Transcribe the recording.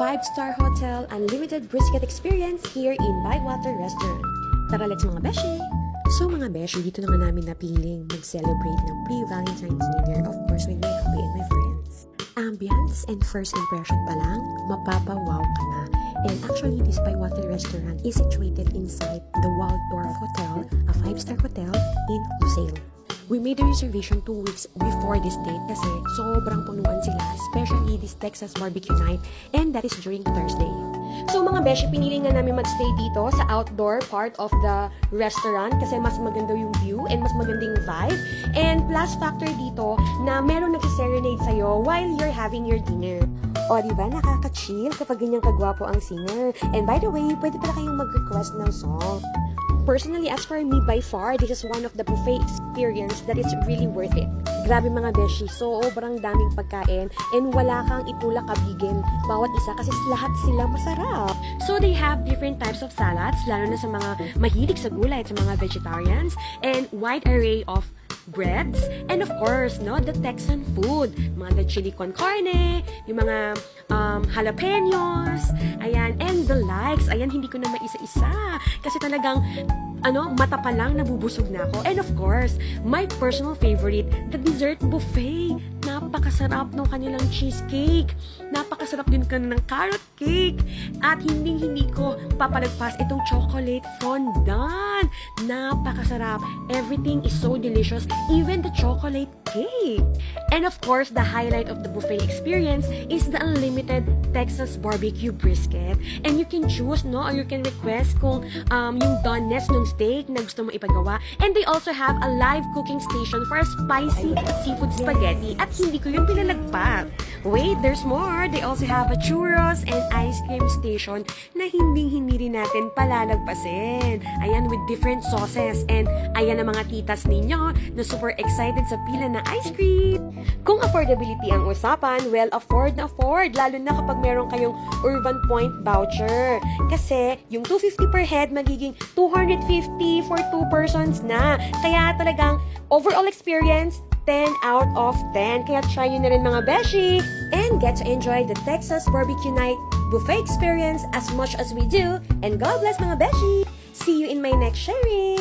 5-star hotel, unlimited brisket experience here in Bywater Restaurant. Tara, let's mga beshi! So mga beshi, dito na nga namin napiling mag-celebrate ng pre-Valentine's New Year, of course with my hubby and my friends. Ambience and first impression pa lang, mapapawaw ka na. And actually, this Bywater Restaurant is situated inside the Waldorf Hotel, a 5-star hotel in Lucille. We made a reservation 2 weeks before this date kasi sobrang punuan sila, especially this Texas barbecue night, and that is during Thursday. So mga beshi, pinili nga namin magstay dito sa outdoor part of the restaurant kasi mas maganda yung view and mas maganda yung vibe. And plus factor dito na meron nagsiserenade sa'yo while you're having your dinner. O diba, nakaka-chill kapag ganyang kagwapo ang singer. And by the way, pwede pala kayong mag-request ng song. Personally, as for me, by far, this is one of the buffet experience that is really worth it. Grabe mga beshi, sobrang daming pagkain and wala kang itulak kabigin bawat isa kasi lahat sila masarap. So they have different types of salads, lalo na sa mga mahilig sa gulay at sa mga vegetarians, and wide array of breads, and of course, no, the Texan food, mga chili con carne, yung mga jalapenos, ayan, and the likes, ayan, hindi ko na maisa-isa, kasi talagang, mata pa lang nabubusog na ako. And of course, my personal favorite, the dessert buffet. Napakasarap ng kanilang cheesecake. Napakasarap din ka ng carrot cake. At hindi ko papalagpas itong chocolate fondant. Napakasarap. Everything is so delicious. Even the chocolate cake. And of course, the highlight of the buffet experience is the unlimited Texas barbecue brisket. And you can choose, no, or you can request kung yung doneness ng steak na gusto mo ipagawa. And they also have a live cooking station for a spicy seafood spaghetti. At hindi ko yun pinalagpak. Wait, there's more. They also have a churros and ice cream station na hindi rin natin palalagpasin. Ayan, with different sauces. And ayan ang mga titas ninyo na super excited sa pila na ice cream. Kung affordability ang usapan, well, afford na afford. Lalo na kapag meron kayong Urban Point voucher. Kasi yung $250 per head magiging $250 for 2 persons na. Kaya talagang overall experience, 10 out of 10. Kaya try nyo na rin mga beshi. And get to enjoy the Texas Barbecue Night buffet experience as much as we do. And God bless mga beshi. See you in my next sharing.